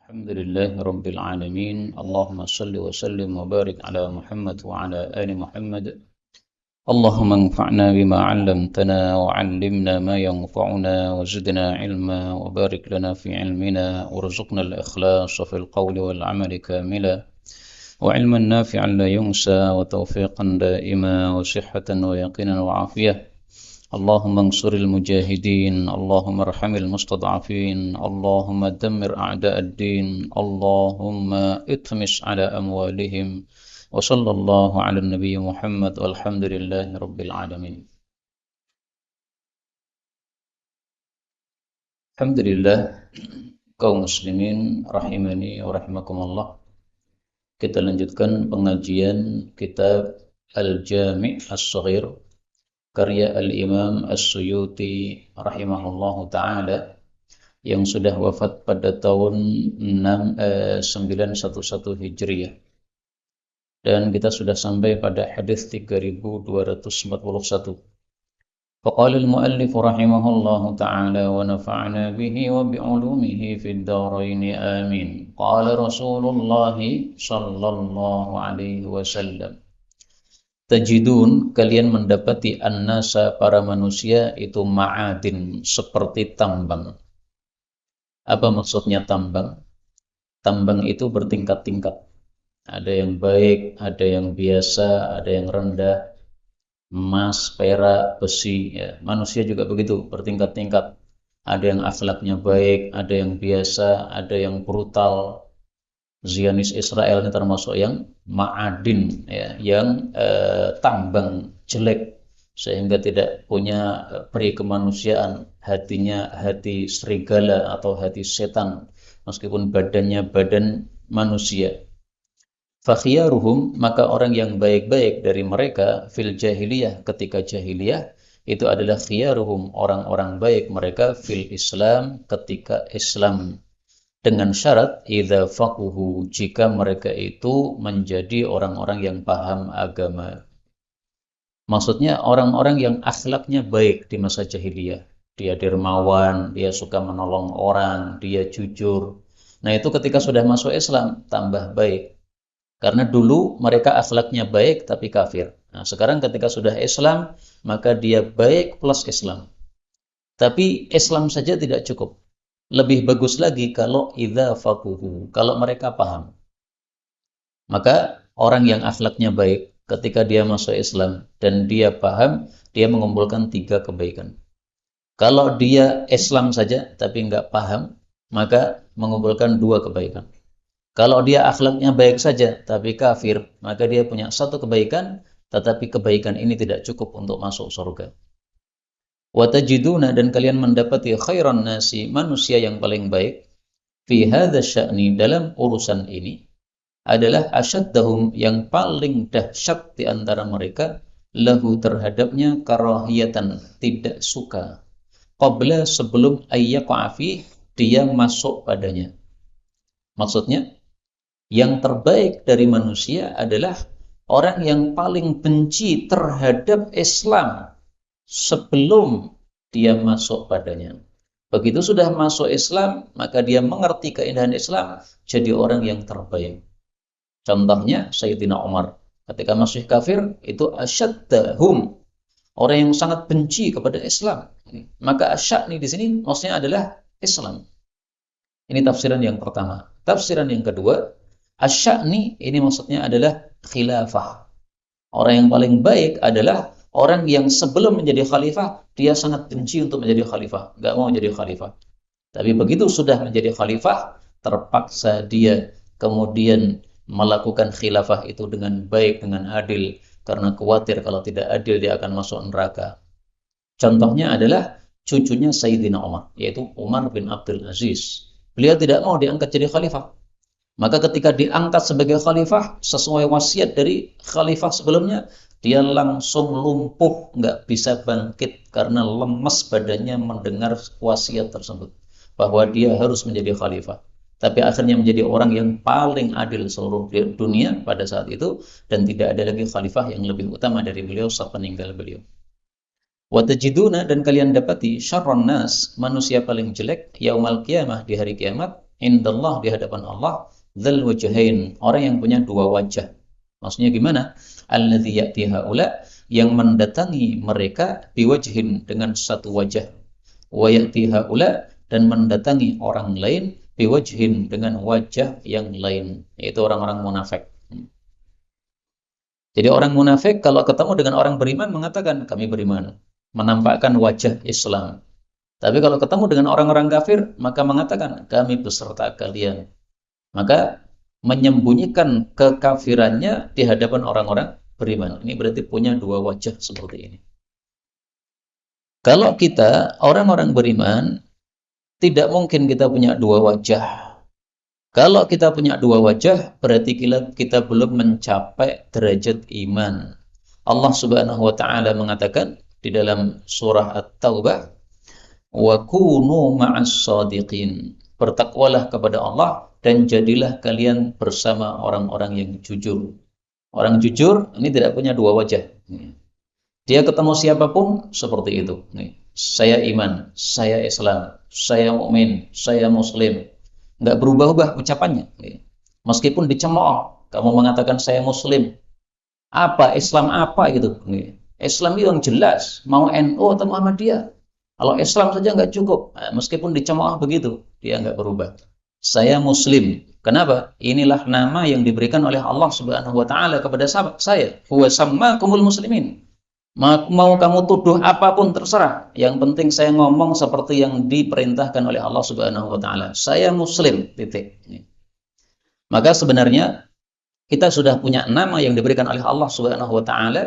الحمد لله رب العالمين اللهم صل وسلم وبارك على محمد وعلى آل محمد اللهم انفعنا بما علمتنا وعلمنا ما ينفعنا وزدنا علما وبارك لنا في علمنا وارزقنا الإخلاص في القول والعمل كاملا وعلما نافعا لا ينسى وتوفيقا دائما وصحة ويقينا وعافية اللهم انصر المجاهدين اللهم ارحم المستضعفين اللهم دمر أعداء الدين اللهم اطمس على أموالهم وصلى الله على النبي محمد والحمد لله رب العالمين. Alhamdulillah kaum muslimin rahimani wa rahimakumullah. Kita lanjutkan pengajian kitab Al-Jami' As-Saghir karya Al-Imam As-Suyuti rahimahullahu ta'ala yang sudah wafat pada tahun 911 Hijriah. Dan kita sudah sampai pada hadis 3241. Faqala al-muallif rahimahullahu ta'ala wa nafa'na bihi wa bi'ulumihi fid dharain amin. Qala Rasulullah sallallahu alaihi wasallam, tajidun, kalian mendapati annasa, para manusia itu ma'adin, seperti tambang. Apa maksudnya tambang? Tambang itu bertingkat-tingkat. Ada yang baik, ada yang biasa, ada yang rendah. Emas, perak, besi, ya. Manusia juga begitu, bertingkat-tingkat. Ada yang akhlaknya baik, ada yang biasa, ada yang brutal. Zionis Israel ini termasuk yang ma'adin, ya, yang tambang jelek, sehingga tidak punya peri kemanusiaan, hatinya hati serigala atau hati setan, meskipun badannya badan manusia. Fakhiyaruhum, maka orang yang baik-baik dari mereka fil jahiliyah, ketika jahiliyah, itu adalah khiyaruhum, orang-orang baik mereka fil Islam, ketika Islam, dengan syarat idza faquhu, jika mereka itu menjadi orang-orang yang paham agama. Maksudnya orang-orang yang akhlaknya baik di masa jahiliyah. Dia dermawan, dia suka menolong orang, dia jujur. Nah, itu ketika sudah masuk Islam tambah baik. Karena dulu mereka akhlaknya baik tapi kafir. Nah, sekarang ketika sudah Islam, maka dia baik plus Islam. Tapi Islam saja tidak cukup. Lebih bagus lagi kalau idza faquhu, kalau mereka paham. Maka orang yang akhlaknya baik, ketika dia masuk Islam dan dia paham, dia mengumpulkan 3 kebaikan. Kalau dia Islam saja tapi nggak paham, maka mengumpulkan 2 kebaikan. Kalau dia akhlaknya baik saja tapi kafir, maka dia punya 1 kebaikan, tetapi kebaikan ini tidak cukup untuk masuk surga. Wa tajiduna, dan kalian mendapati khairan nasi, manusia yang paling baik, fi hadza sya'ni, dalam urusan ini, adalah asyaddahum, yang paling dahsyat di antara mereka, lahu, terhadapnya, karahiyatan, tidak suka, qabla, sebelum ayyaqafi, dia masuk padanya. Maksudnya, yang terbaik dari manusia adalah orang yang paling benci terhadap Islam sebelum dia masuk padanya. Begitu sudah masuk Islam, maka dia mengerti keindahan Islam, jadi orang yang terbaik. Contohnya Sayyidina Umar, ketika masih kafir, itu asyaddahum, orang yang sangat benci kepada Islam. Maka asyadni di sini maksudnya adalah Islam. Ini tafsiran yang pertama. Tafsiran yang kedua, asyadni ini maksudnya adalah khilafah. Orang yang paling baik adalah orang yang sebelum menjadi khalifah, dia sangat benci untuk menjadi khalifah, nggak mau menjadi khalifah. Tapi begitu sudah menjadi khalifah, terpaksa dia kemudian melakukan khilafah itu dengan baik, dengan adil, karena khawatir kalau tidak adil dia akan masuk neraka. Contohnya adalah cucunya Sayyidina Umar, yaitu Umar bin Abdul Aziz. Beliau tidak mau diangkat jadi khalifah. Maka ketika diangkat sebagai khalifah, sesuai wasiat dari khalifah sebelumnya, dia langsung lumpuh, nggak bisa bangkit karena lemas badannya mendengar wasiat tersebut, bahwa dia harus menjadi khalifah. Tapi akhirnya menjadi orang yang paling adil seluruh dunia pada saat itu, dan tidak ada lagi khalifah yang lebih utama dari beliau sepeninggal beliau. Wa tajiduna, dan kalian dapati syarrun nas, manusia paling jelek, yaumal qiyamah, di hari kiamat, indallah, di hadapan Allah, dzal wajhain, orang yang punya dua wajah. Maksudnya gimana? Alladzi ya'ti haula, yang mendatangi mereka biwajhin, dengan satu wajah, wa ya'ti haula, dan mendatangi orang lain biwajhin, dengan wajah yang lain, yaitu orang-orang munafik. Jadi orang munafik kalau ketemu dengan orang beriman mengatakan kami beriman, menampakkan wajah Islam. Tapi kalau ketemu dengan orang-orang kafir, maka mengatakan kami beserta kalian. Maka menyembunyikan kekafirannya di hadapan orang-orang beriman. Ini berarti punya dua wajah seperti ini. Kalau kita orang-orang beriman, tidak mungkin kita punya dua wajah. Kalau kita punya dua wajah, berarti kita belum mencapai derajat iman. Allah Subhanahu wa taala mengatakan di dalam surah At-Taubah, wa kunu ma'as shadiqin, bertakwalah kepada Allah dan jadilah kalian bersama orang-orang yang jujur. Orang jujur ini tidak punya dua wajah. Dia ketemu siapapun seperti itu. Saya iman, saya Islam, saya mukmin, saya muslim. Nggak berubah-ubah ucapannya. Meskipun dicemooh, kamu mengatakan saya muslim. Apa Islam apa gitu? Islam itu yang jelas, mau NU atau Muhammadiyah. Kalau Islam saja nggak cukup, meskipun dicemooh begitu, dia nggak berubah. Saya Muslim. Kenapa? Inilah nama yang diberikan oleh Allah Subhanahu Wa Taala kepada saya. Huwa sammakumul muslimin. Mau kamu tuduh apapun terserah. Yang penting saya ngomong seperti yang diperintahkan oleh Allah Subhanahu Wa Taala. Saya Muslim. Titik. Maka sebenarnya kita sudah punya nama yang diberikan oleh Allah Subhanahu Wa Taala.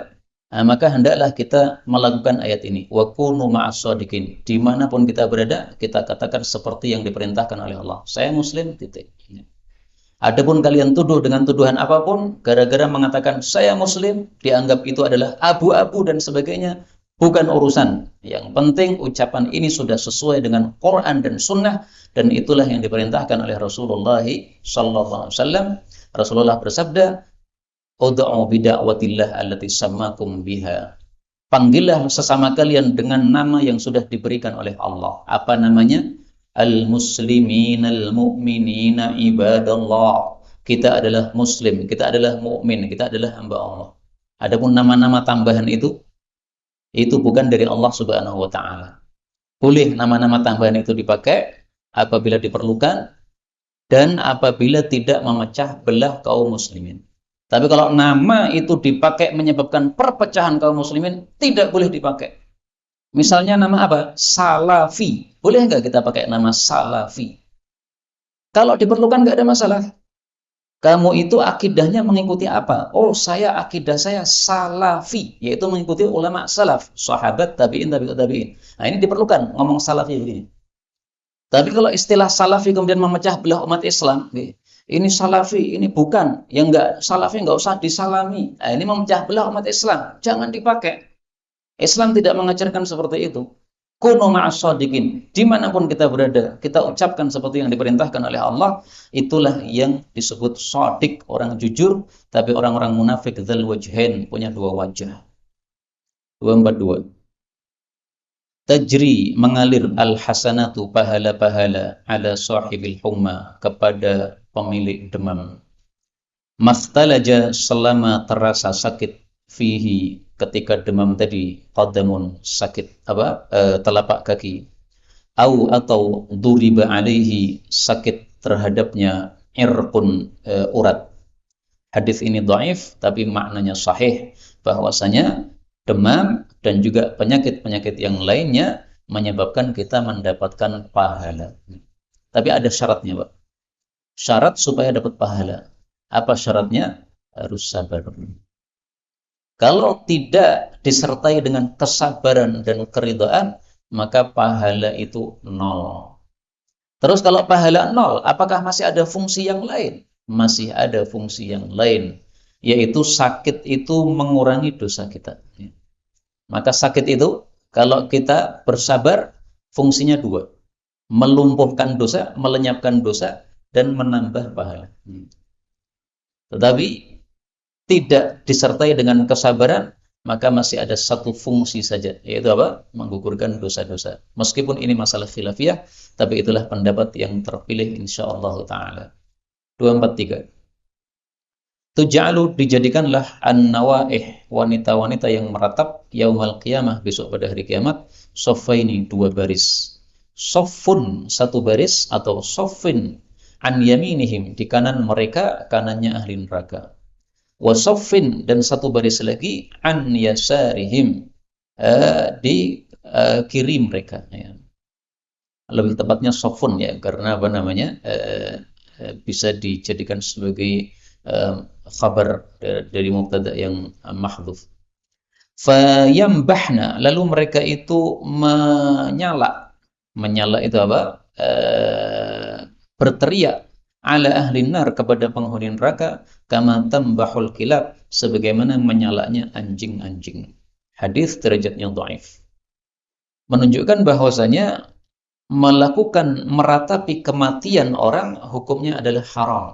Maka hendaklah kita melakukan ayat ini. Wa kunu ma'as shadiqin. Dimanapun kita berada, kita katakan seperti yang diperintahkan oleh Allah. Saya Muslim, titik. Adapun kalian tuduh dengan tuduhan apapun, gara-gara mengatakan saya Muslim, dianggap itu adalah abu-abu dan sebagainya, bukan urusan. Yang penting ucapan ini sudah sesuai dengan Quran dan Sunnah, dan itulah yang diperintahkan oleh Rasulullah sallallahu alaihi wasallam. Rasulullah bersabda, ud'u bida'watillah allati sammakum biha. Panggillah sesama kalian dengan nama yang sudah diberikan oleh Allah. Apa namanya? Al-muslimin al-mu'minina ibadallah. Kita adalah muslim, kita adalah mukmin, kita adalah hamba Allah. Adapun nama-nama tambahan itu bukan dari Allah Subhanahu wa taala. Boleh nama-nama tambahan itu dipakai apabila diperlukan dan apabila tidak memecah belah kaum muslimin. Tapi kalau nama itu dipakai menyebabkan perpecahan kaum muslimin, tidak boleh dipakai. Misalnya nama apa? Salafi. Boleh nggak kita pakai nama Salafi? Kalau diperlukan nggak ada masalah. Kamu itu akidahnya mengikuti apa? Oh, akidah saya Salafi, yaitu mengikuti ulama salaf, sahabat, tabi'in, tabi'ut tabi'in. Nah, ini diperlukan ngomong Salafi begini. Tapi kalau istilah Salafi kemudian memecah belah umat Islam, ini Salafi, ini bukan, yang enggak Salafi enggak usah disalami. Nah, ini memecah belah umat Islam, jangan dipakai. Islam tidak mengajarkan seperti itu. Kunu ma'as shadiqin. Dimanapun kita berada, kita ucapkan seperti yang diperintahkan oleh Allah. Itulah yang disebut shadiq, orang jujur. Tapi orang-orang munafik, dzal wajhain, punya dua wajah. 242. Tajri, mengalir, al-hasanatu, pahala-pahala, ala sahibil humma, kepada pemilik demam. Mastalaja, selama terasa sakit, fihi, ketika demam tadi, qadamun, sakit telapak kaki, atau duriba alaihi, sakit terhadapnya, irqun, urat. Hadis ini dhaif tapi maknanya sahih, bahwasanya demam dan juga penyakit-penyakit yang lainnya menyebabkan kita mendapatkan pahala. Tapi ada syaratnya, Pak. Syarat supaya dapat pahala. Apa syaratnya? Harus sabar. Kalau tidak disertai dengan kesabaran dan keridhaan, maka pahala itu nol. Terus kalau pahala nol, apakah masih ada fungsi yang lain? Masih ada fungsi yang lain, yaitu sakit itu mengurangi dosa kita. Maka sakit itu, kalau kita bersabar, fungsinya dua. Melumpuhkan dosa, melenyapkan dosa, dan menambah pahala. Tetapi tidak disertai dengan kesabaran, maka masih ada satu fungsi saja, yaitu apa? Menggugurkan dosa-dosa. Meskipun ini masalah khilafiyah, tapi itulah pendapat yang terpilih insyaallah taala. 243. Tuj'alu, dijadikanlah an-nawaih, wanita-wanita yang meratap yaumal qiyamah, besok pada hari kiamat, soffaini, dua baris. Soffun, satu baris, atau soffin an yaminihim, di kanan mereka, kanannya ahli neraka. Wa soffin, dan satu baris lagi, an yasarihim, di kiri mereka, ya. Lebih tepatnya soffun, ya, karena apa namanya, bisa dijadikan sebagai khabar dari mubtada yang mahdhuf. Fayambahna, lalu mereka itu menyala. Menyala itu apa? Berteriak ala ahli nar, kepada penghuni neraka, kama tambahul kilab, sebagaimana menyalanya anjing-anjing. Hadis derajatnya dhaif. Menunjukkan bahwasanya melakukan meratapi kematian orang hukumnya adalah haram.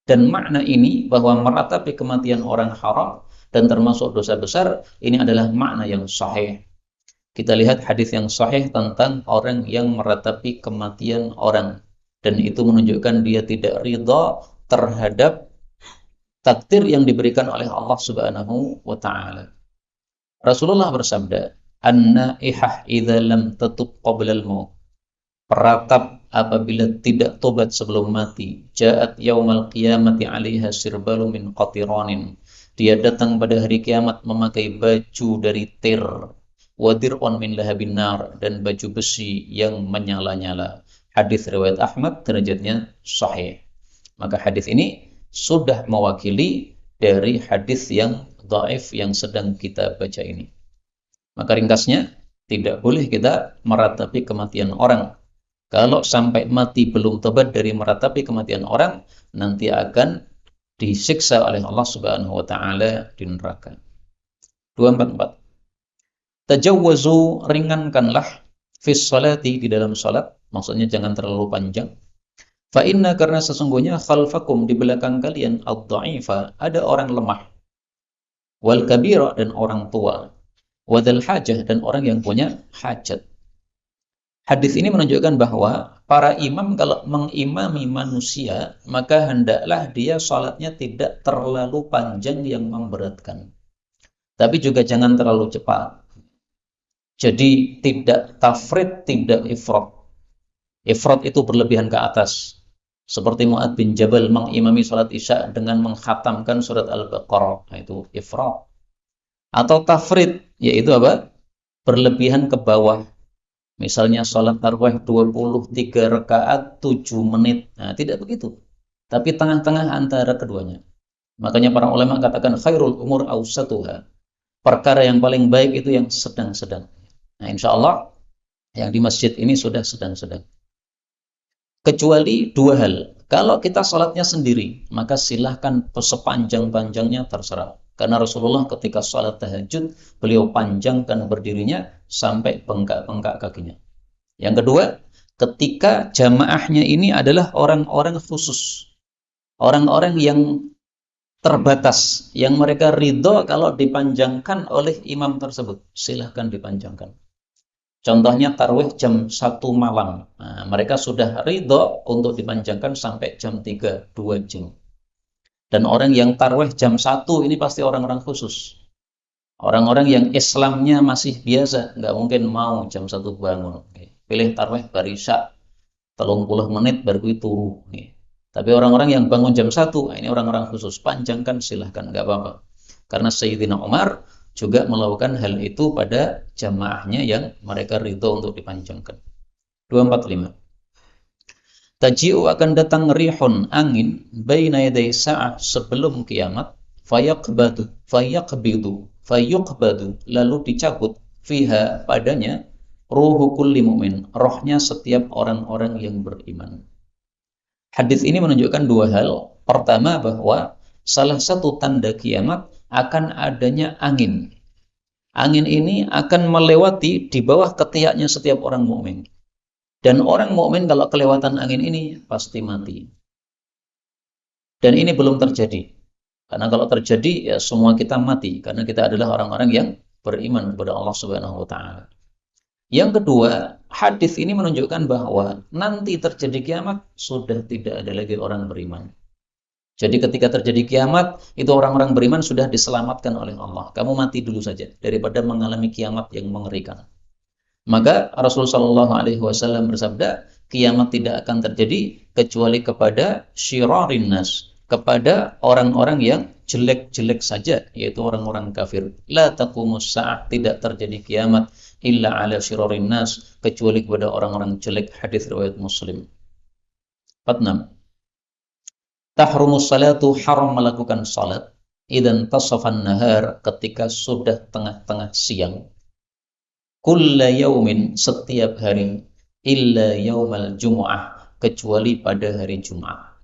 Dan makna ini bahwa meratapi kematian orang haram dan termasuk dosa besar, ini adalah makna yang sahih. Kita lihat hadis yang sahih tentang orang yang meratapi kematian orang, dan itu menunjukkan dia tidak ridha terhadap takdir yang diberikan oleh Allah Subhanahu wa taala. Rasulullah bersabda, "An-naihah idza lam tatub qabla al-maut." Peratap apabila tidak tobat sebelum mati, ja'at yaumal qiyamati 'alaiha sirbalu min qatiranin. Dia datang pada hari kiamat memakai baju dari tir, wa dir'un min lahabin nar, dan baju besi yang menyala-nyala. Hadis riwayat Ahmad, derajatnya sahih. Maka hadis ini sudah mewakili dari hadis yang dhaif yang sedang kita baca ini. Maka ringkasnya, tidak boleh kita meratapi kematian orang. Kalau sampai mati belum tobat dari meratapi kematian orang, nanti akan disiksa oleh Allah Subhanahu wa taala di neraka. 244. Tajawwazu, ringankanlah fis salati, di dalam salat, maksudnya jangan terlalu panjang. Fa inna, karena sesungguhnya khalfakum, di belakang kalian, ad-dha'ifa, ada orang lemah, wal kabira, dan orang tua, wadal hajah, dan orang yang punya hajat. Hadis ini menunjukkan bahwa para imam kalau mengimami manusia, maka hendaklah dia salatnya tidak terlalu panjang yang memberatkan. Tapi juga jangan terlalu cepat. Jadi tidak tafrid, tidak ifrat. Ifrat itu berlebihan ke atas. Seperti Mu'adz bin Jabal mengimami salat Isya dengan menghatamkan surat Al-Baqarah, itu ifrat. Atau tafrid, yaitu apa? Berlebihan ke bawah. Misalnya sholat tarawih 23 rakaat 7 menit. Nah, tidak begitu. Tapi tengah-tengah antara keduanya. Makanya para ulama katakan khairul umur awsatuha. Perkara yang paling baik itu yang sedang-sedang. Nah, insya Allah yang di masjid ini sudah sedang-sedang. Kecuali dua hal. Kalau kita sholatnya sendiri, maka silahkan sepanjang-panjangnya terserah. Karena Rasulullah ketika sholat tahajud, beliau panjangkan berdirinya sampai bengkak-bengkak kakinya. Yang kedua, ketika jamaahnya ini adalah orang-orang khusus. Orang-orang yang terbatas, yang mereka ridho kalau dipanjangkan oleh imam tersebut. Silahkan dipanjangkan. Contohnya tarawih jam 1 malam. Nah, mereka sudah ridho untuk dipanjangkan sampai jam 3, 2 jam. Dan orang yang tarawih jam 1 ini pasti orang-orang khusus. Orang-orang yang Islamnya masih biasa, nggak mungkin mau jam 1 bangun. Pilih tarawih barisya 30 menit baru itu. Tapi orang-orang yang bangun jam 1, ini orang-orang khusus. Panjangkan silahkan, nggak apa-apa. Karena Sayyidina Umar juga melakukan hal itu pada jamaahnya yang mereka ridho untuk dipanjangkan. 245. Taji'u, akan datang rihun, angin, baina yaday sa'ah, sebelum kiamat, fayaqbidu, lalu dicabut, fiha, padanya, ruhu kulli mu'min, rohnya setiap orang-orang yang beriman. Hadis ini menunjukkan dua hal. Pertama, bahwa salah satu tanda kiamat akan adanya angin. Angin ini akan melewati di bawah ketiaknya setiap orang mukmin. Dan orang mukmin kalau kelewatan angin ini pasti mati. Dan ini belum terjadi. Karena kalau terjadi ya semua kita mati karena kita adalah orang-orang yang beriman kepada Allah Subhanahu wa taala. Yang kedua, hadis ini menunjukkan bahwa nanti terjadi kiamat sudah tidak ada lagi orang beriman. Jadi ketika terjadi kiamat, itu orang-orang beriman sudah diselamatkan oleh Allah. Kamu mati dulu saja daripada mengalami kiamat yang mengerikan. Maka Rasulullah SAW bersabda, kiamat tidak akan terjadi kecuali kepada syirarin nas, kepada orang-orang yang jelek-jelek saja, yaitu orang-orang kafir. La taqumus sa'ah, tidak terjadi kiamat illa ala syirarin nas, kecuali kepada orang-orang jelek. Hadis riwayat Muslim. 46. Tahrumus salatu, haram melakukan salat idan tasafan nahar, ketika sudah tengah-tengah siang. Kulla yaumin, setiap hari, illa yaumal jumu'ah, kecuali pada hari Jumat.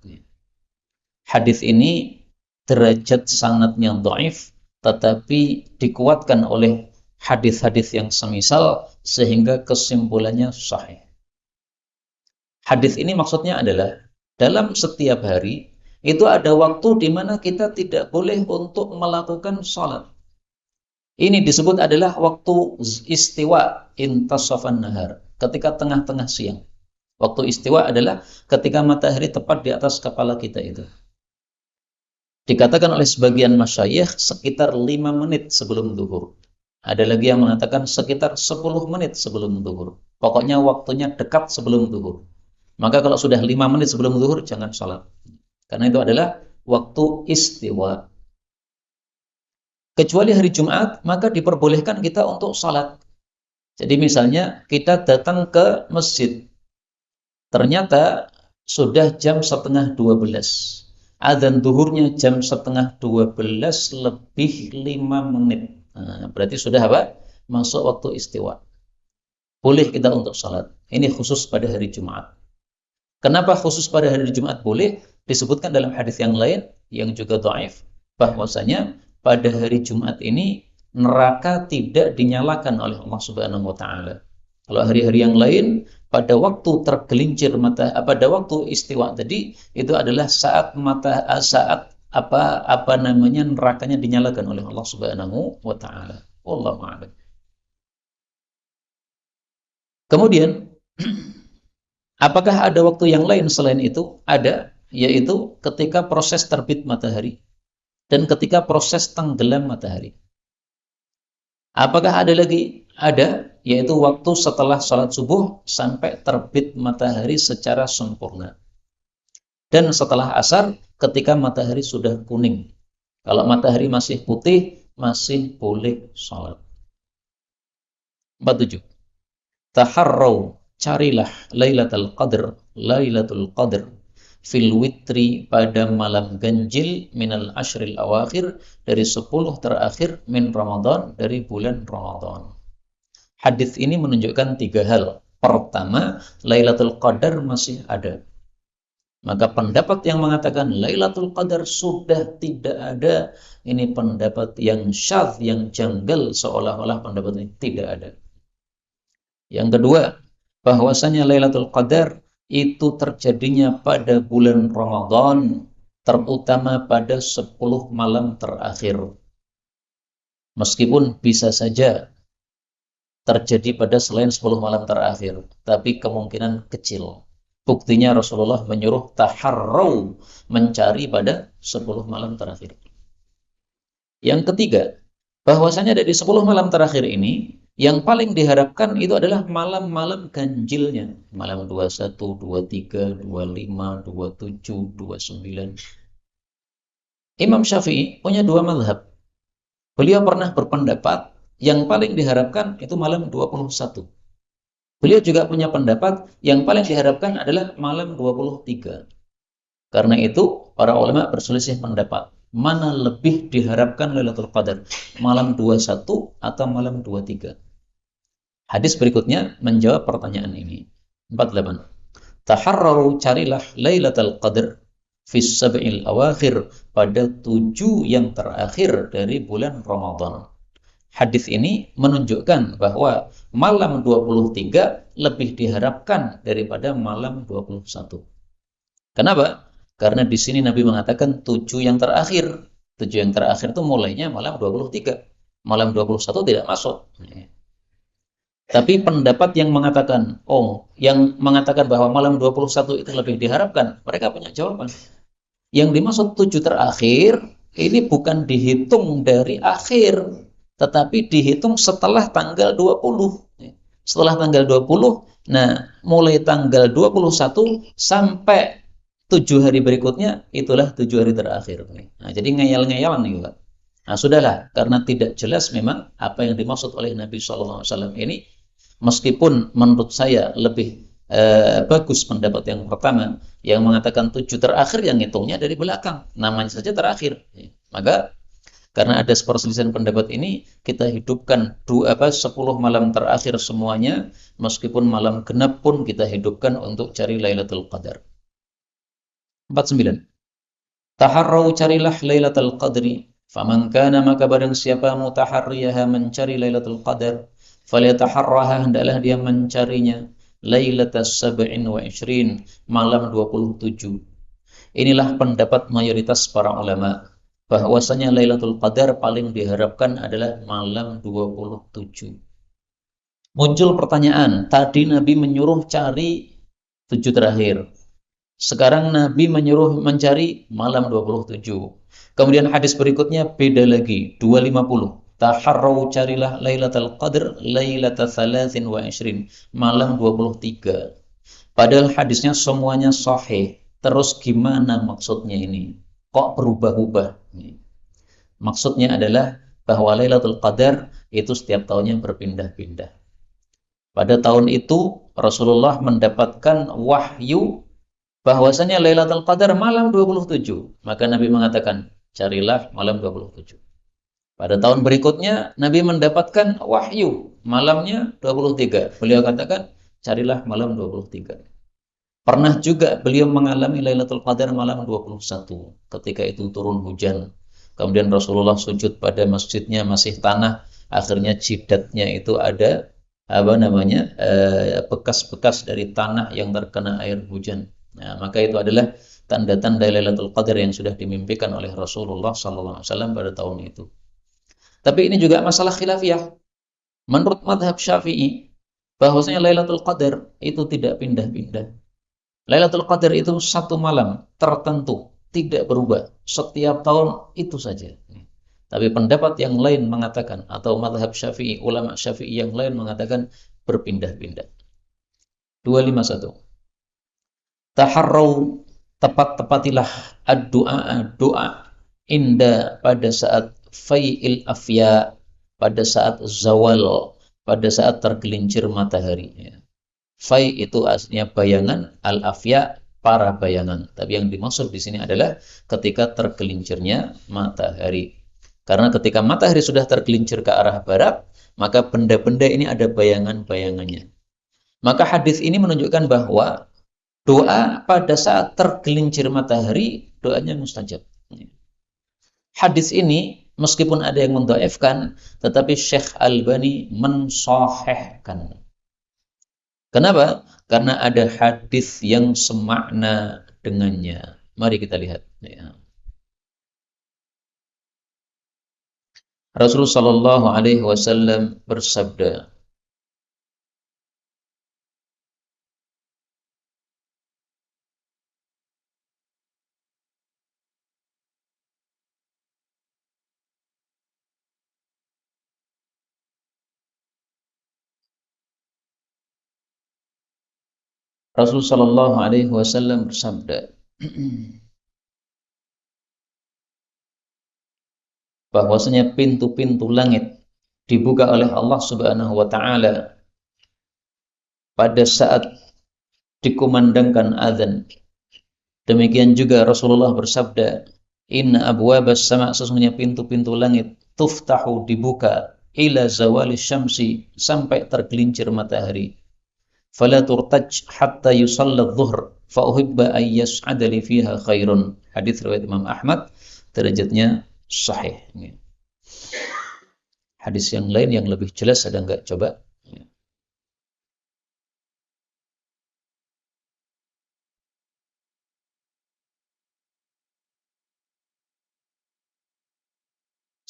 Hadis ini derajat sanadnya dhaif, tetapi dikuatkan oleh hadis-hadis yang semisal sehingga kesimpulannya sahih. Hadis ini maksudnya adalah dalam setiap hari itu ada waktu di mana kita tidak boleh untuk melakukan salat. Ini disebut adalah waktu istiwa, intasafan nahar, ketika tengah-tengah siang. Waktu istiwa adalah ketika matahari tepat di atas kepala kita itu. Dikatakan oleh sebagian masyayikh sekitar 5 menit sebelum zuhur. Ada lagi yang mengatakan sekitar 10 menit sebelum zuhur. Pokoknya waktunya dekat sebelum zuhur. Maka kalau sudah 5 menit sebelum zuhur, jangan salat. Karena itu adalah waktu istiwa. Kecuali hari Jumat, maka diperbolehkan kita untuk salat. Jadi misalnya kita datang ke masjid, ternyata sudah jam 11:30. Adzan zuhurnya jam 11:30 lebih 5 menit. Nah, berarti sudah apa? Masuk waktu istiwa. Boleh kita untuk salat. Ini khusus pada hari Jumat. Kenapa khusus pada hari Jumat boleh? Disebutkan dalam hadis yang lain yang juga dhaif, bahwasanya pada hari Jumat ini neraka tidak dinyalakan oleh Allah Subhanahu wa taala. Kalau hari-hari yang lain pada waktu tergelincir pada waktu istiwa tadi itu adalah saat nerakanya dinyalakan oleh Allah Subhanahu wa taala. Wallahu a'lam. Kemudian apakah ada waktu yang lain selain itu? Ada, yaitu ketika proses terbit matahari dan ketika proses tenggelam matahari. Apakah ada lagi? Ada, yaitu waktu setelah sholat subuh sampai terbit matahari secara sempurna. Dan setelah asar ketika matahari sudah kuning. Kalau matahari masih putih, masih boleh sholat. 47. Taharraw, carilah Lailatul Qadr fil witri, pada malam ganjil, minal ashril awakhir, dari 10 terakhir, min Ramadan, dari bulan Ramadan. Hadis ini menunjukkan 3 hal. Pertama, Lailatul Qadar masih ada. Maka pendapat yang mengatakan Lailatul Qadar sudah tidak ada, ini pendapat yang syadz, yang janggal, seolah-olah pendapat ini tidak ada. Yang kedua, bahwasanya Lailatul Qadar itu terjadinya pada bulan Ramadan, terutama pada 10 malam terakhir. Meskipun bisa saja terjadi pada selain 10 malam terakhir, tapi kemungkinan kecil. Buktinya Rasulullah menyuruh taharraw, mencari pada 10 malam terakhir. Yang ketiga, bahwasanya dari 10 malam terakhir ini yang paling diharapkan itu adalah malam-malam ganjilnya. Malam 21, 23, 25, 27, 29. Imam Syafi'i punya 2 mazhab. Beliau pernah berpendapat yang paling diharapkan itu malam 21. Beliau juga punya pendapat yang paling diharapkan adalah malam 23. Karena itu para ulama berselisih pendapat. Mana lebih diharapkan Lailatul Qadar? Malam 21 atau malam 23? Hadis berikutnya menjawab pertanyaan ini. 48. Taharraru, carilah Lailatul Qadar fis sab'il awakhir, pada 7 yang terakhir dari bulan Ramadan. Hadis ini menunjukkan bahwa malam 23 lebih diharapkan daripada malam 21. Kenapa? Karena di sini Nabi mengatakan 7 yang terakhir. 7 yang terakhir itu mulainya malam 23. Malam 21 tidak masuk. Tapi pendapat yang mengatakan, yang mengatakan bahwa malam 21 itu lebih diharapkan, mereka punya jawaban. Yang dimaksud 7 terakhir, ini bukan dihitung dari akhir, tetapi dihitung setelah tanggal 20. Setelah tanggal 20, nah mulai tanggal 21 sampai 7 hari berikutnya, itulah 7 hari terakhir. Nah, jadi ngeyel-ngeyelan nih Pak. Nah, sudahlah, karena tidak jelas memang apa yang dimaksud oleh Nabi SAW ini, meskipun menurut saya lebih bagus pendapat yang pertama, yang mengatakan 7 terakhir yang hitungnya dari belakang, namanya saja terakhir. Maka karena ada perselisihan pendapat ini, kita hidupkan 10 malam terakhir semuanya, meskipun malam genap pun kita hidupkan untuk cari Lailatul Qadar. 49. Taharrau, carilah Lailatul Qadri, faman kana, maka barang siapa mutaharriyaha, mencari Lailatul Qadar, falyataharraha, hendaklah dia mencarinya, Lailatul Sab'in wa Ishrin, malam 27. Inilah pendapat mayoritas para ulama, bahwasanya Lailatul Qadar paling diharapkan adalah malam 27. Muncul pertanyaan, tadi Nabi menyuruh cari 7 terakhir. Sekarang Nabi menyuruh mencari malam 27. Kemudian hadis berikutnya beda lagi, 250. Taharrau, carilah Lailatul Qadar, Lailatul Thalathin wa Ishrin, malam 23. Padahal hadisnya semuanya sahih. Terus gimana maksudnya ini? Kok berubah-ubah? Maksudnya adalah bahwa Lailatul Qadar itu setiap tahunnya berpindah-pindah. Pada tahun itu Rasulullah mendapatkan wahyu bahwasanya Lailatul Qadar malam 27. Maka Nabi mengatakan, carilah malam 27. Pada tahun berikutnya Nabi mendapatkan wahyu malamnya 23. Beliau katakan, carilah malam 23. Pernah juga beliau mengalami Lailatul Qadar malam 21. Ketika itu turun hujan. Kemudian Rasulullah sujud pada masjidnya masih tanah. Akhirnya jidatnya itu ada bekas-bekas dari tanah yang terkena air hujan. Nah, maka itu adalah tanda-tanda Lailatul Qadar yang sudah dimimpikan oleh Rasulullah SAW pada tahun itu. Tapi ini juga masalah khilafiyah. Menurut madhab Syafi'i, bahwasanya Lailatul Qadar itu tidak pindah-pindah. Lailatul Qadar itu satu malam tertentu, tidak berubah. Setiap tahun itu saja. Tapi pendapat yang lain mengatakan, atau mazhab Syafi'i, ulama Syafi'i yang lain mengatakan berpindah-pindah. 251. Taharrau, tepat-tepatilah ad-du'a, doa, inda, pada saat fai'il afya, pada saat zawal, pada saat tergelincir matahari. Fai itu aslinya bayangan, al-afya para bayangan. Tapi yang dimaksud di sini adalah ketika tergelincirnya matahari. Karena ketika matahari sudah tergelincir ke arah barat, maka benda-benda ini ada bayangan-bayangannya. Maka hadis ini menunjukkan bahwa doa pada saat tergelincir matahari, doanya mustajab. Hadis ini meskipun ada yang mendhaifkan, tetapi Syekh Albani mensahihkan. Kenapa? Karena ada hadis yang semakna dengannya. Mari kita lihat. Rasulullah Shallallahu Alaihi Wasallam bersabda, Rasulullah Shallallahu Alaihi Wasallam bersabda, bahwasanya pintu-pintu langit dibuka oleh Allah Subhanahu Wa Taala pada saat dikumandangkan azan. Demikian juga Rasulullah bersabda, Inna abwabas sama, sesungguhnya pintu-pintu langit, tuftahu, dibuka, ila zawali syamsi, sampai tergelincir matahari. Fala turtaj hatta yusalla dhuhr, fa uhibba an yas'ada li fiha khairun. Hadis riwayat Imam Ahmad, derajatnya sahih. Hadis yang lain yang lebih jelas ada enggak? Coba.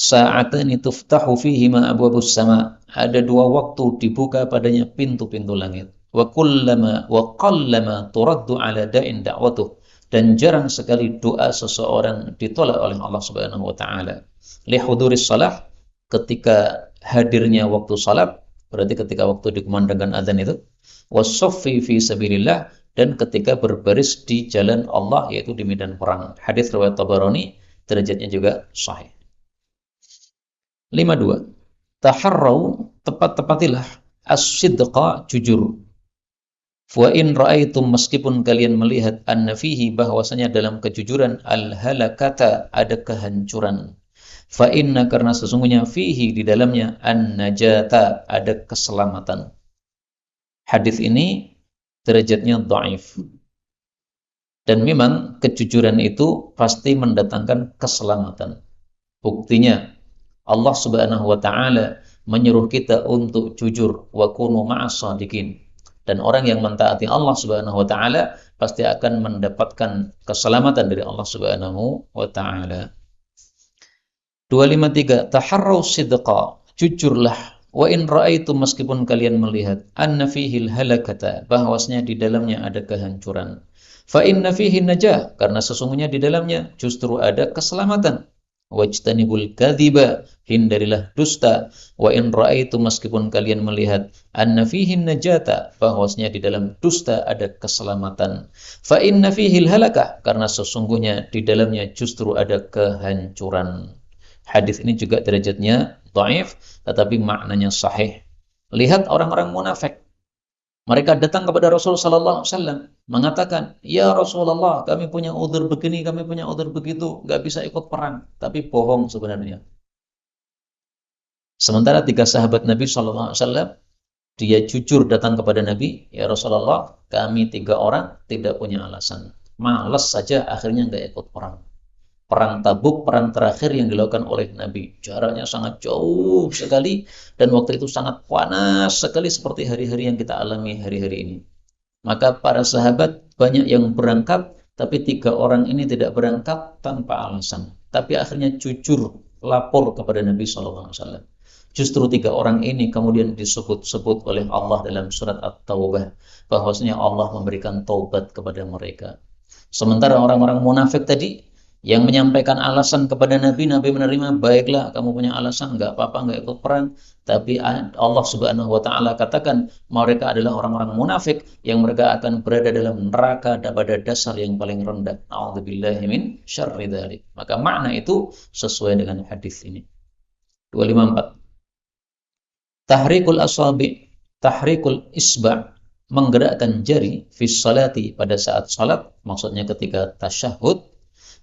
Sa'atani tuftahu fihima abwabus sama. Ada dua waktu dibuka padanya pintu-pintu langit. Wa qallama turaddu ala da'in da'watuh. Dan jarang sekali doa seseorang ditolak oleh Allah Subhanahu wa taala. Li huduris shalah, ketika hadirnya waktu salat, berarti ketika waktu dikumandangkan azan itu. Wasoffi fi sabilillah, dan ketika berbaris di jalan Allah, yaitu di medan perang. Hadis riwayat Tabarani, derajatnya juga sahih. 52. Taharrau, tepat-tepatilah as-sidqa, jujur. Wa in ra'aitum, meskipun kalian melihat anna fihi, bahwasanya dalam kejujuran, al-halakata, ada kehancuran. Fa inna, karena sesungguhnya, fihi, di dalamnya, an-najata, ada keselamatan. Hadis ini derajatnya dhaif. Dan memang kejujuran itu pasti mendatangkan keselamatan. Buktinya Allah Subhanahu wa taala menyuruh kita untuk jujur, wa kunu ma'as shadiqin. Dan orang yang mentaati Allah Subhanahu wa taala pasti akan mendapatkan keselamatan dari Allah Subhanahu wa taala. 253. Taharraw sidqa, jujurlah. Wa in ra'aitum, meskipun kalian melihat, anna fihil halakata, bahwasanya di dalamnya ada kehancuran. Fa inna fihi najah, karena sesungguhnya di dalamnya justru ada keselamatan. Wajtanibul kadhiba, hindarilah dusta. Wa in ra'aitum, meskipun kalian melihat, anna fihi najata, bahwasanya di dalam dusta ada keselamatan. Fa inna fihil halakah, karena sesungguhnya di dalamnya justru ada kehancuran. Hadis ini juga derajatnya dhaif, tetapi maknanya sahih. Lihat orang-orang munafik. Mereka datang kepada Rasul sallallahu alaihi wasallam mengatakan, "Ya Rasulullah, kami punya udzur begini, kami punya udzur begitu, nggak bisa ikut perang." Tapi bohong sebenarnya. Sementara 3 sahabat Nabi sallallahu alaihi wasallam, dia jujur datang kepada Nabi, "Ya Rasulullah, kami 3 orang tidak punya alasan. Malas saja akhirnya nggak ikut perang." Perang Tabuk, perang terakhir yang dilakukan oleh Nabi. Jaraknya sangat jauh sekali, dan waktu itu sangat panas sekali seperti hari-hari yang kita alami hari-hari ini. Maka para sahabat banyak yang berangkat, tapi 3 orang ini tidak berangkat tanpa alasan. Tapi akhirnya jujur lapor kepada Nabi SAW. Justru 3 orang ini kemudian disebut-sebut oleh Allah dalam surat At-Taubah, bahwasanya Allah memberikan taubat kepada mereka. Sementara orang-orang munafik tadi yang menyampaikan alasan kepada Nabi, Nabi menerima, baiklah kamu punya alasan, nggak apa-apa, nggak ikut perang. Tapi Allah Subhanahu wa taala katakan mereka adalah orang-orang munafik yang mereka akan berada dalam neraka pada dasar yang paling rendah. A'udzubillahi min syarri dzalik. Maka makna itu sesuai dengan hadis ini. 254. Tahrikul asabi, tahrikul isba', menggerakkan jari fi sholati, pada saat salat, maksudnya ketika tasyahud.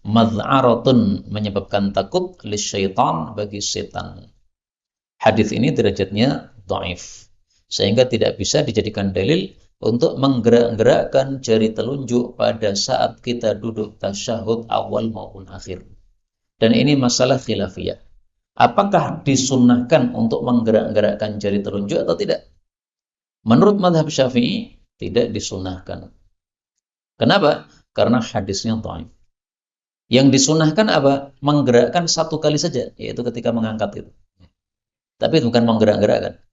Mad'aratun, menyebabkan takut, lisyaitan, bagi setan. Hadis ini derajatnya dhaif, sehingga tidak bisa dijadikan dalil untuk menggerak-gerakkan jari telunjuk pada saat kita duduk tasyahud awal maupun akhir. Dan ini masalah khilafiyah. Apakah disunnahkan untuk menggerak-gerakkan jari telunjuk atau tidak? Menurut mazhab Syafi'i, tidak disunnahkan. Kenapa? Karena hadisnya dhaif. Yang disunahkan apa? Menggerakkan 1 kali saja, yaitu ketika mengangkat itu. Tapi bukan menggerak-gerakkan.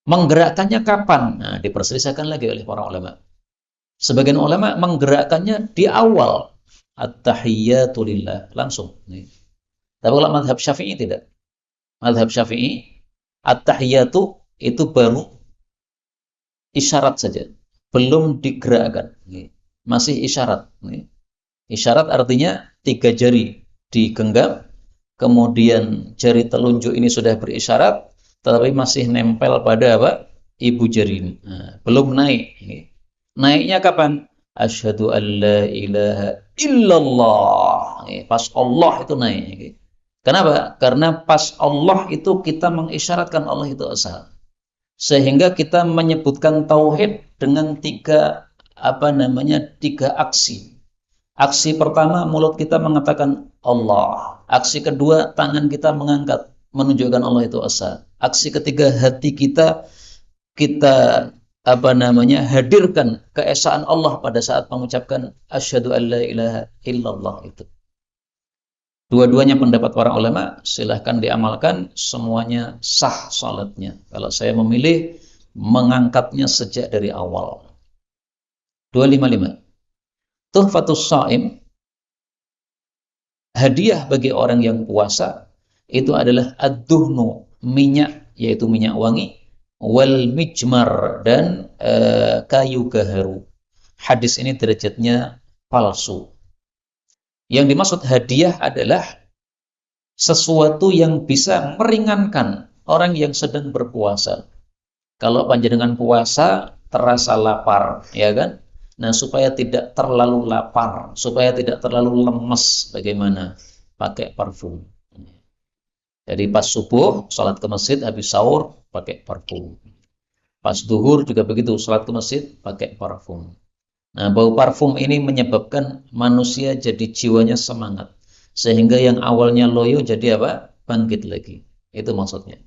Menggerakkannya kapan? Nah, diperselisihkan lagi oleh para ulama. Sebagian ulama menggerakkannya di awal, at-tahiyyatu lillah, langsung. Tapi kalau mazhab Syafi'i tidak. Mazhab Syafi'i, at-tahiyyatu itu baru isyarat saja, belum digerakkan. Masih isyarat. Isyarat artinya 3 jari digenggam, kemudian jari telunjuk ini sudah berisyarat, tetapi masih nempel pada apa? Ibu jari ini. Nah, belum naik. Naiknya kapan? Asyhadu an la ilaha illallah. Pas Allah itu naik. Kenapa? Karena pas Allah itu kita mengisyaratkan Allah itu esa. Sehingga kita menyebutkan tauhid dengan 3 aksi. Aksi pertama, mulut kita mengatakan Allah. Aksi kedua, tangan kita mengangkat, menunjukkan Allah itu esa. Aksi ketiga, hati kita hadirkan keesaan Allah pada saat mengucapkan asyhadu an la ilaha illallah itu. Dua-duanya pendapat para ulama, silahkan diamalkan, semuanya sah salatnya. Kalau saya memilih mengangkatnya sejak dari awal. 255. Tuhfatus Shaim, hadiah bagi orang yang puasa itu adalah ad-duhnu, minyak, yaitu minyak wangi, wal mijmar, dan kayu gaharu. Hadis ini derajatnya palsu. Yang dimaksud hadiah adalah sesuatu yang bisa meringankan orang yang sedang berpuasa. Kalau panjenengan puasa terasa lapar, ya kan? Nah, supaya tidak terlalu lapar, supaya tidak terlalu lemes, bagaimana? Pakai parfum. Jadi pas subuh, sholat ke masjid, habis sahur, pakai parfum. Pas duhur juga begitu, sholat ke masjid, pakai parfum. Nah, bau parfum ini menyebabkan manusia jadi jiwanya semangat. Sehingga yang awalnya loyo jadi apa? Bangkit lagi. Itu maksudnya.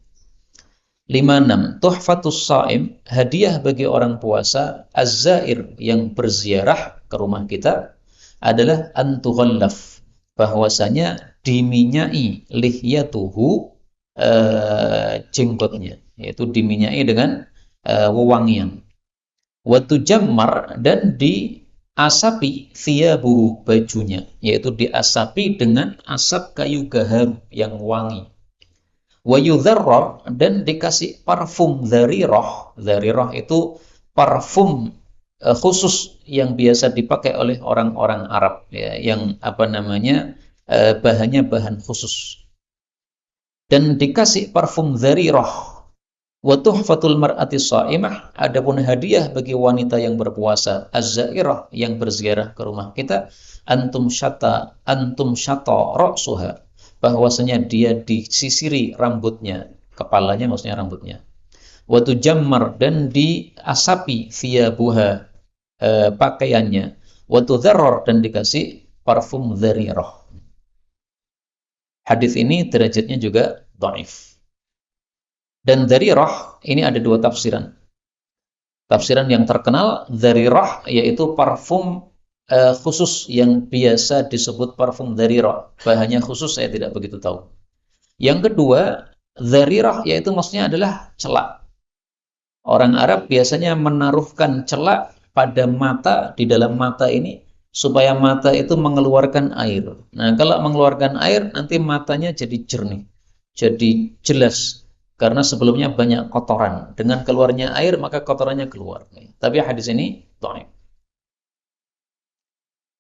56. Tuhfatus Shaim, hadiah bagi orang puasa, az-zair, yang berziarah ke rumah kita, adalah antughallaf, bahwasanya diminyai lihyatuhu, jenggotnya, yaitu diminyai dengan wewangian. Watu jammar, dan diasapi thiyabuhu, bajunya, yaitu diasapi dengan asap kayu gaharu yang wangi. Wayudharrar, dan dikasih parfum dharirah. Dharirah itu parfum khusus yang biasa dipakai oleh orang-orang Arab, ya, yang apa namanya, bahannya bahan khusus. Dan dikasih parfum dharirah. Wa tuhfatul mar'ati sha'imah, adapun hadiah bagi wanita yang berpuasa, az-zairah, yang berziarah ke rumah kita, antum syata ra'suha, bahwasanya dia disisiri rambutnya, kepalanya maksudnya rambutnya. Wa tujammar, dan diasapi thiyabuha, pakaiannya. Wa tudharrar, dan dikasih parfum dharirah. Hadis ini derajatnya juga dhaif. Dan dharirah ini ada dua tafsiran. Tafsiran yang terkenal, dharirah, yaitu parfum khusus yang biasa disebut parfum dharirah. Bahannya khusus saya tidak begitu tahu. Yang kedua, dharirah yaitu maksudnya adalah celak. Orang Arab biasanya menaruhkan celak pada mata, di dalam mata ini, supaya mata itu mengeluarkan air. Nah, kalau mengeluarkan air, nanti matanya jadi jernih, jadi jelas. Karena sebelumnya banyak kotoran. Dengan keluarnya air, maka kotorannya keluar. Tapi hadis ini dhaif.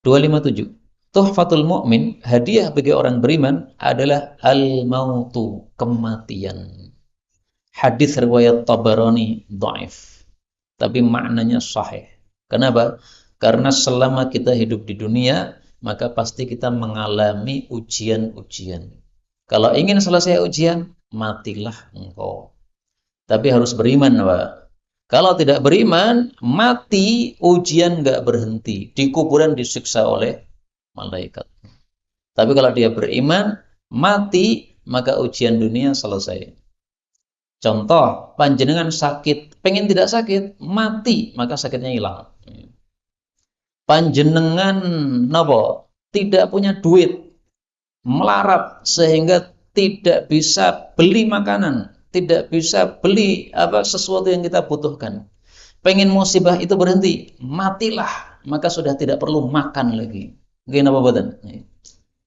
257. Tuhfatul mu'min, hadiah bagi orang beriman adalah al-mautu, kematian. Hadis riwayat Tabarani dhaif, tapi maknanya sahih. Kenapa? Karena selama kita hidup di dunia, maka pasti kita mengalami ujian-ujian. Kalau ingin selesai ujian, matilah engkau. Tapi harus beriman, Pak. Kalau tidak beriman, mati, ujian nggak berhenti. Di kuburan disiksa oleh malaikat. Tapi kalau dia beriman, mati, maka ujian dunia selesai. Contoh, panjenengan sakit, pengen tidak sakit, mati, maka sakitnya hilang. Panjenengan napa? Tidak punya duit, melarat sehingga tidak bisa beli makanan, tidak bisa beli sesuatu yang kita butuhkan. Pengen musibah itu berhenti, matilah, maka sudah tidak perlu makan lagi. Gini apa badan?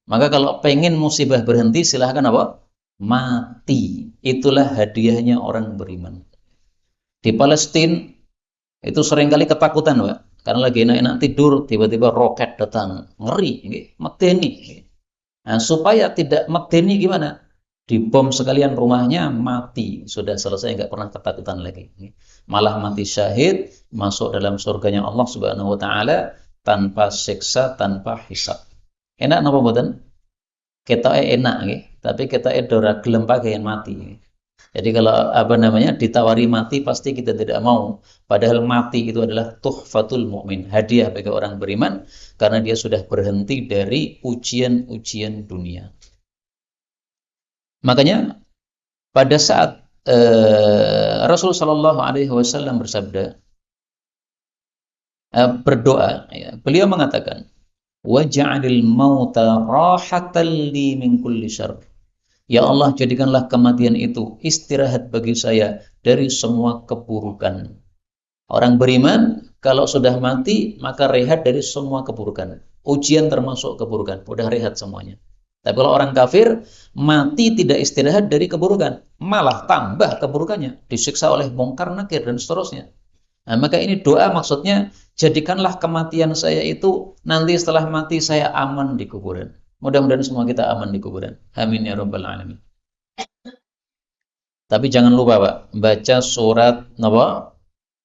Maka kalau pengen musibah berhenti, silahkan apa? Mati. Itulah hadiahnya orang beriman. Di Palestina itu seringkali ketakutan, Pak. Karena lagi enak-enak tidur, tiba-tiba roket datang, ngeri, medeni. Nah, supaya tidak medeni gimana? Dibom sekalian rumahnya, mati. Sudah selesai, nggak pernah ketakutan lagi. Malah mati syahid, masuk dalam surganya Allah Subhanahu wa Ta'ala tanpa siksa, tanpa hisab. Enak napa mboten? Ketoke enak nggih, tapi ketoke ora gelem pakaian mati. Jadi kalau ditawari mati pasti kita tidak mau. Padahal mati itu adalah tuhfatul mu'min, hadiah bagi orang beriman karena dia sudah berhenti dari ujian-ujian dunia. Makanya pada saat Rasul Shallallahu Alaihi Wasallam bersabda, berdoa, ya, beliau mengatakan, waj'alil mauta rahatan li min kulli syarr. Ya Allah, jadikanlah kematian itu istirahat bagi saya dari semua keburukan. Orang beriman kalau sudah mati maka rehat dari semua keburukan. Ujian termasuk keburukan, udah rehat semuanya. Tapi kalau orang kafir mati tidak istirahat dari keburukan, malah tambah keburukannya, disiksa oleh mungkar nakir dan seterusnya. Nah, maka ini doa maksudnya jadikanlah kematian saya itu nanti setelah mati saya aman di kuburan. Mudah-mudahan semua kita aman di kuburan. Amin ya rabbal alamin. Tapi jangan lupa Pak, baca surat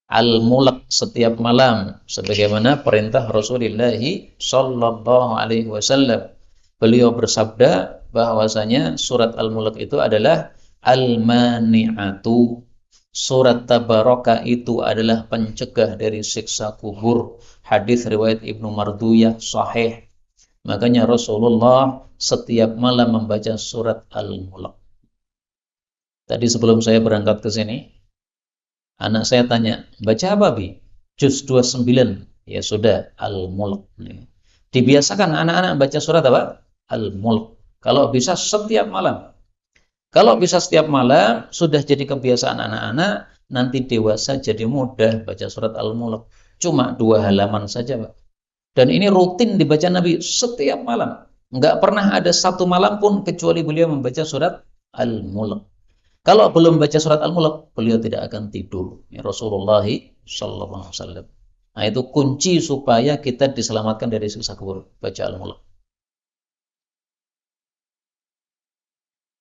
Al-Mulk setiap malam sebagaimana perintah Rasulullah sallallahu alaihi wasallam. Beliau bersabda bahwasanya surat Al-Mulk itu adalah Al-Mani'atu. Surat Tabaraka itu adalah pencegah dari siksa kubur. Hadis riwayat Ibnu Marduyah sahih. Makanya Rasulullah setiap malam membaca surat Al-Mulk. Tadi sebelum saya berangkat ke sini, anak saya tanya, baca apa Bi? Juz 29. Ya sudah, Al-Mulk. Dibiasakan anak-anak baca surat apa? Al-Mulk. Kalau bisa setiap malam. Kalau bisa setiap malam, sudah jadi kebiasaan anak-anak, nanti dewasa jadi mudah baca surat Al-Mulk. Cuma 2 halaman saja Pak. Dan ini rutin dibaca Nabi setiap malam. Enggak pernah ada satu malam pun kecuali beliau membaca surat Al-Mulk. Kalau belum baca surat Al-Mulk, beliau tidak akan tidur. Ya, Rasulullah sallallahu alaihi wasallam. Nah, itu kunci supaya kita diselamatkan dari siksa kubur. Baca Al-Mulk.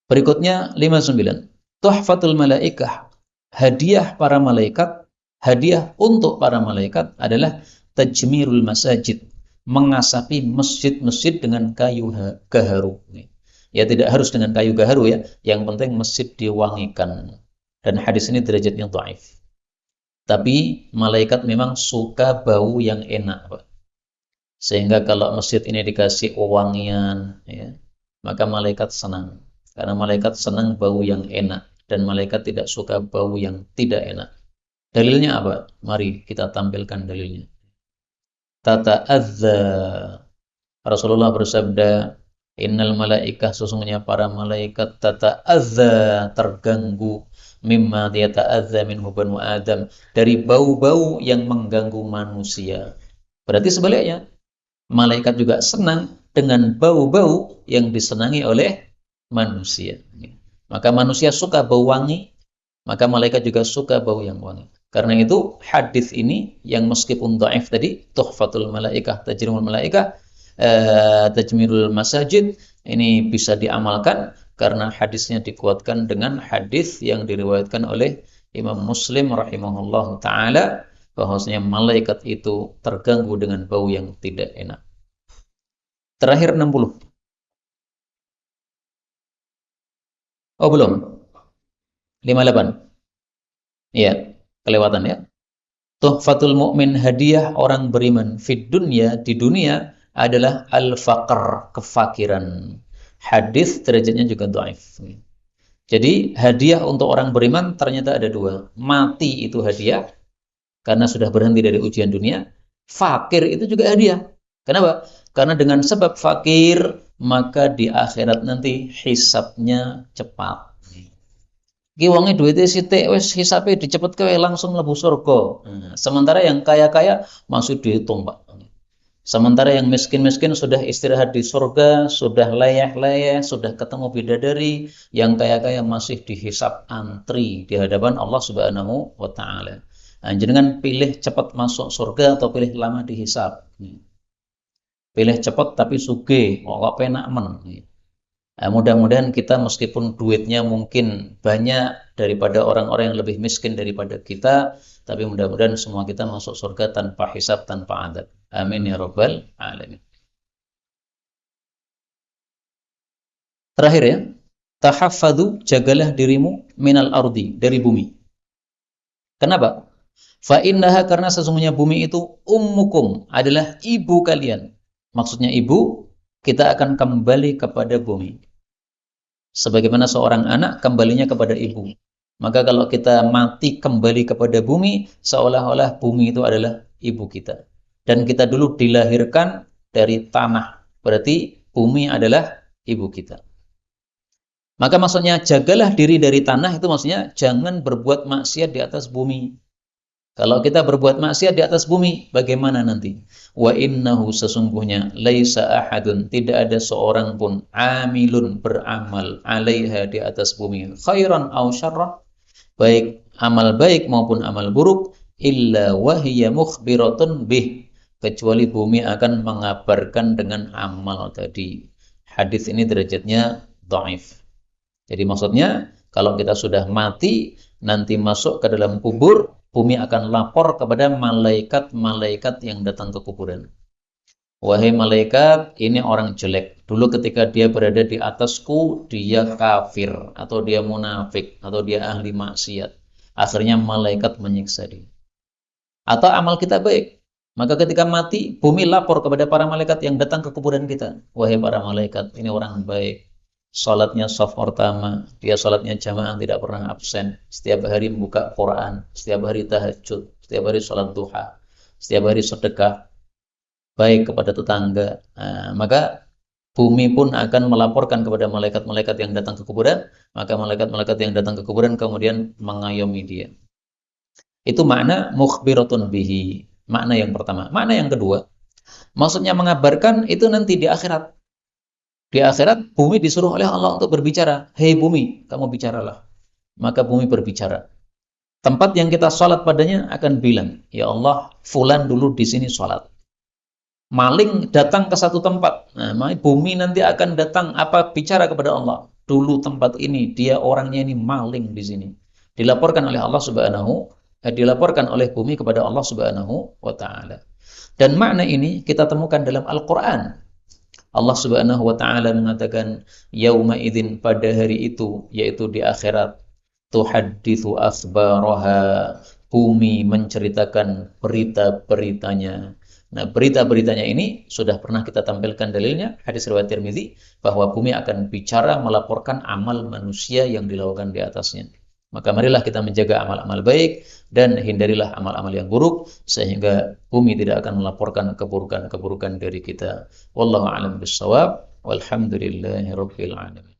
Berikutnya 59. Tuhfatul malaikah. Hadiah para malaikat, hadiah untuk para malaikat adalah tajmirul masajid. Mengasapi masjid-masjid dengan kayu gaharu. Ya tidak harus dengan kayu gaharu ya, yang penting masjid diwangikan. Dan hadis ini derajatnya dhaif. Tapi malaikat memang suka bau yang enak, Pak. Sehingga kalau masjid ini dikasih wangian, ya, maka malaikat senang. Karena malaikat senang bau yang enak dan malaikat tidak suka bau yang tidak enak. Dalilnya apa? Mari kita tampilkan dalilnya. Tata'adza. Rasulullah bersabda, innal malaikah, sesungguhnya para malaikat tata'adza, terganggu, mimma yata'adza minhu banu Adam, dari bau-bau yang mengganggu manusia. Berarti sebaliknya, malaikat juga senang dengan bau-bau yang disenangi oleh manusia. Maka manusia suka bau wangi, maka malaikat juga suka bau yang wangi. Karena itu hadis ini yang meskipun dhaif tadi, tuhfatul malaikah, tajrimul malaikah, tajmirul masajid, ini bisa diamalkan karena hadisnya dikuatkan dengan hadis yang diriwayatkan oleh Imam Muslim rahimahullah ta'ala, bahwasanya malaikat itu terganggu dengan bau yang tidak enak. Terakhir 60. Oh belum. 58. Iya, kelewatan ya. Tuhfatul mu'min, hadiah orang beriman fid dunya, di dunia, adalah al-faqr, kefakiran. Hadis derajatnya juga dhaif. Jadi hadiah untuk orang beriman ternyata ada 2. Mati itu hadiah karena sudah berhenti dari ujian dunia. Fakir itu juga hadiah. Kenapa? Karena dengan sebab fakir maka di akhirat nanti hisabnya cepat. Ki wonge duwite sithik wis hisabe dicepetke langsung mlebu surga. Sementara yang kaya-kaya masih dihitung, Pak. Sementara yang miskin-miskin sudah istirahat di surga, sudah layah-layah, sudah ketemu bidadari, yang kaya-kaya masih dihisab antri di hadapan Allah Subhanahu wa taala. Nah, jenengan pilih cepat masuk surga atau pilih lama dihisab? Pilih cepat tapi sugih, kok penak men. Nah, mudah-mudahan kita meskipun duitnya mungkin banyak daripada orang-orang yang lebih miskin daripada kita, tapi mudah-mudahan semua kita masuk surga tanpa hisab, tanpa adab. Amin ya rabbal alamin. Terakhir ya, tahaffadhu, jagalah dirimu minal ardi, dari bumi. Kenapa? Fa innaha, karena sesungguhnya bumi itu ummukum, adalah ibu kalian. Maksudnya ibu, kita akan kembali kepada bumi. Sebagaimana seorang anak kembalinya kepada ibu. Maka kalau kita mati kembali kepada bumi, seolah-olah bumi itu adalah ibu kita. Dan kita dulu dilahirkan dari tanah. Berarti bumi adalah ibu kita. Maka maksudnya jagalah diri dari tanah itu maksudnya jangan berbuat maksiat di atas bumi. Kalau kita berbuat maksiat di atas bumi, bagaimana nanti? Wa innahu sesungguhnya laisa ahadun, tidak ada seorang pun amilun beramal alaiha di atas bumi khairan aw syarran, baik amal baik maupun amal buruk, illa wahiya mukhbiratun bih, kecuali bumi akan mengabarkan dengan amal tadi. Hadis ini derajatnya dhaif. Jadi maksudnya kalau kita sudah mati, nanti masuk ke dalam kubur, bumi akan lapor kepada malaikat-malaikat yang datang ke kuburan. Wahai malaikat, ini orang jelek. Dulu ketika dia berada di atasku, dia kafir, atau dia munafik, atau dia ahli maksiat. Akhirnya malaikat menyiksa dia. Atau amal kita baik. Maka ketika mati, bumi lapor kepada para malaikat yang datang ke kuburan kita. Wahai para malaikat, ini orang baik. Salatnya shaf pertama, dia salatnya jamaah tidak pernah absen, setiap hari membuka Quran, setiap hari tahajud, setiap hari salat duha, setiap hari sedekah, baik kepada tetangga. Nah, maka bumi pun akan melaporkan kepada malaikat-malaikat yang datang ke kuburan, maka malaikat-malaikat yang datang ke kuburan kemudian mengayomi dia. Itu makna mukhbiratun bihi, makna yang pertama. Makna yang kedua, maksudnya mengabarkan itu nanti di akhirat. Di akhirat, bumi disuruh oleh Allah untuk berbicara. Hei bumi, kamu bicaralah. Maka bumi berbicara. Tempat yang kita sholat padanya akan bilang, ya Allah, fulan dulu di sini sholat. Maling datang ke satu tempat. Nah, bumi nanti akan datang bicara kepada Allah. Dulu tempat ini, dia orangnya ini maling di sini. Dilaporkan oleh Allah dilaporkan oleh bumi kepada Allah Subhanahu wa Ta'ala. Dan makna ini kita temukan dalam Al-Quran. Allah Subhanahu wa Ta'ala mengatakan yauma idzin, pada hari itu, yaitu di akhirat, tuhadditsu akhbaraha, bumi menceritakan berita-beritanya. Nah, berita-beritanya ini sudah pernah kita tampilkan dalilnya, hadis riwayat Tirmizi, bahwa bumi akan bicara melaporkan amal manusia yang dilakukan di atasnya. Maka marilah kita menjaga amal-amal baik dan hindarilah amal-amal yang buruk, sehingga bumi tidak akan melaporkan keburukan-keburukan dari kita. Wallahu a'lam bishawab. Walhamdulillahirabbil alamin.